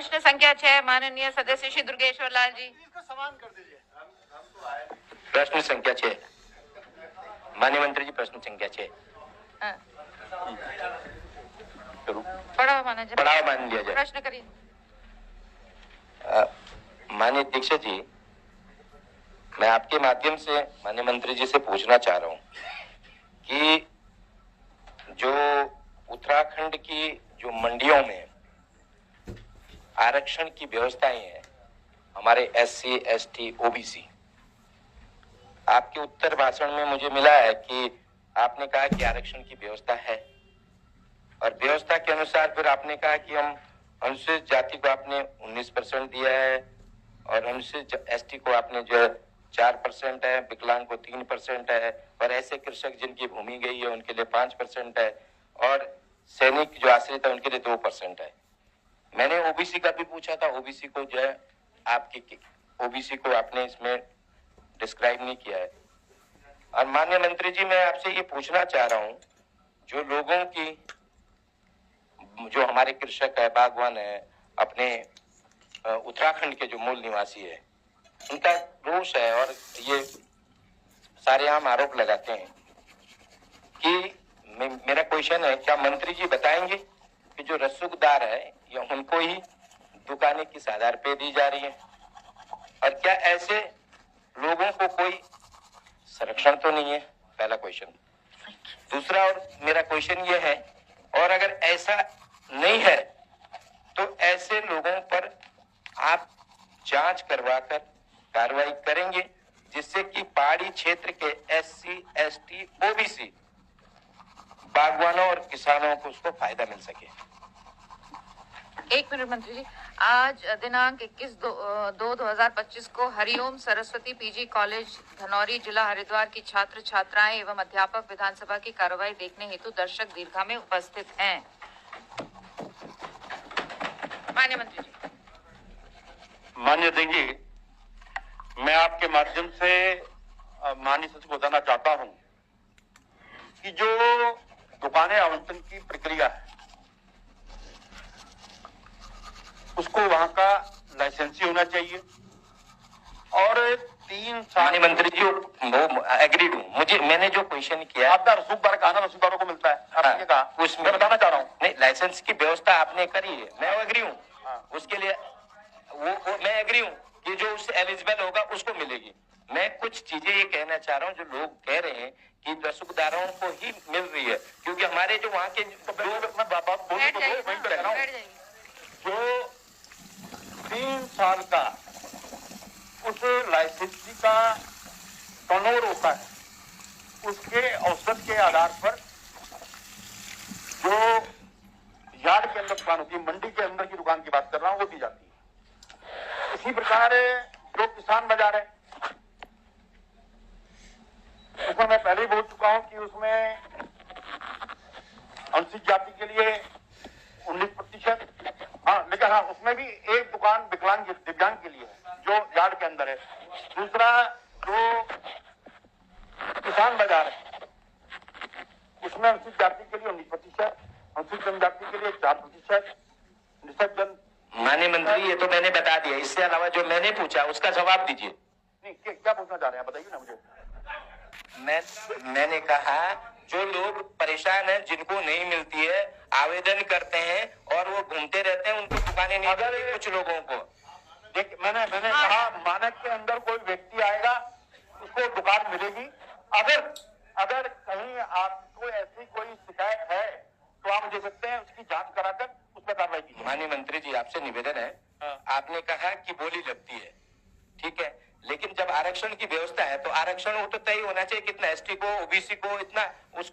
प्रश्न संख्या 6 माननीय सदस्य श्री दुर्गेश्वर लाल जी। समान कर दीजिए। प्रश्न संख्या 6 माननीय मंत्री जी, प्रश्न संख्या 6 पढ़ाओ मान लिया जाए। प्रश्न करिए। माननीय दीक्षित जी, मैं आपके माध्यम से माननीय मंत्री जी से पूछना चाह रहा हूं कि जो उत्तराखंड की जो मंडियों में आरक्षण की व्यवस्थाएं हैं, हमारे एससी, एसटी, ओबीसी, आपके उत्तर भाषण में मुझे मिला है कि आपने कहा कि आरक्षण की व्यवस्था है और व्यवस्था के अनुसार फिर आपने कहा कि हम अनुसूचित जाति को आपने 19% दिया है और अनुसूचित एसटी को आपने जो 4% है, विकलांग को 3% है और ऐसे कृषक जिनकी भूमि गई है उनके लिए 5% है और सैनिक जो आश्रित है उनके लिए 2% है। मैंने ओबीसी का भी पूछा था, ओबीसी को जो है आपकी ओबीसी को आपने इसमें डिस्क्राइब नहीं किया है। और माननीय मंत्री जी, मैं आपसे ये पूछना चाह रहा हूं, जो लोगों की जो हमारे कृषक है, बागवान है, अपने उत्तराखंड के जो मूल निवासी है, उनका रोष है और ये सारे आम आरोप लगाते हैं कि मेरा क्वेश्चन है, क्या मंत्री जी बताएंगे कि जो रसूखदार है या उनको ही दुकानें किस आधार पे दी जा रही है और क्या ऐसे लोगों को कोई संरक्षण तो नहीं है? पहला क्वेश्चन। दूसरा और मेरा क्वेश्चन ये है, और अगर ऐसा नहीं है तो ऐसे लोगों पर आप जांच करवाकर कार्रवाई करेंगे जिससे कि पहाड़ी क्षेत्र के एससी, एसटी, ओबीसी बागवानों और किसानों को उसको फायदा मिल सके। 1 मिनट मंत्री जी। आज दिनांक 21/2/2025 को हरिओम सरस्वती पीजी कॉलेज धनौरी जिला हरिद्वार की छात्र छात्राएं एवं अध्यापक विधानसभा की कार्रवाई देखने हेतु दर्शक दीर्घा में उपस्थित हैं। माननीय मंत्री जी। माननीय अध्यक्ष जी, मैं आपके माध्यम से माननीय सचिव को बताना चाहता हूं कि जो दुकानें आवंटन की प्रक्रिया है उसको वहां का लाइसेंसी होना चाहिए और 3 साल। माननीय मंत्री जी, वो एग्रीड हूँ। मैंने जो क्वेश्चन किया, आपका रसूखदार कहा ना, रसूखदारों को मिलता है, आपने कहा, उसमें बताना चाह रहा हूँ। नहीं, लाइसेंस की व्यवस्था आपने करी है, मैं एग्री हूँ। उसके लिए वो मैं एग्री हूँ कि जो उससे एलिजिबल होगा उसको मिलेगी। मैं कुछ चीजें ये कहना चाह रहा हूँ, जो लोग कह रहे हैं कि रसूखदारों को ही मिल रही है, क्योंकि हमारे जो वहाँ के जो 3 साल का उस लाइसेंसी का टर्नओवर होता है, उसके औसत के आधार पर जो यार्ड के अंदर दुकान होती है, मंडी के अंदर की दुकान की बात कर रहा हूं, वो दी जाती है। इसी प्रकार जो किसान बाजार है, उसमें मैं पहले ही बोल चुका हूं कि उसमें अनुसूचित जाति के लिए 19%, लेकिन उसमें भी एक दुकान विकलांग दिव्यांग के लिए है जो यार्ड के अंदर है। दूसरा, जो किसान बाजार है उसमें अनुसूचित जाति के लिए 19%, अनुसूचित जनजाति के लिए 4%, निषद जन। माननीय मंत्री, ये तो मैंने बता दिया, इससे अलावा जो मैंने पूछा उसका जवाब दीजिए। नहीं, क्या पूछना चाह रहे हैं बताइए ना मुझे। मैंने कहा जो लोग परेशान हैं, जिनको नहीं मिलती है, आवेदन करते हैं और वो घूमते रहते हैं, उनको दुकानें नहीं मिलती कुछ लोगों को। देखिए, मैंने कहा मानक के अंदर कोई व्यक्ति आएगा उसको दुकान मिलेगी। अगर कहीं आपको ऐसी कोई शिकायत है तो आप मुझे सकते हैं, उसकी जांच कराकर उस पर कार्रवाई कीजिए। माननीय मंत्री जी, आपसे निवेदन है, आपने कहा कि बोली लगती है, ठीक है, लेकिन जब आरक्षण की व्यवस्था है तो आरक्षण वो तो तय होना चाहिए, कितना एसटी को, ओबीसी को, इतना उसको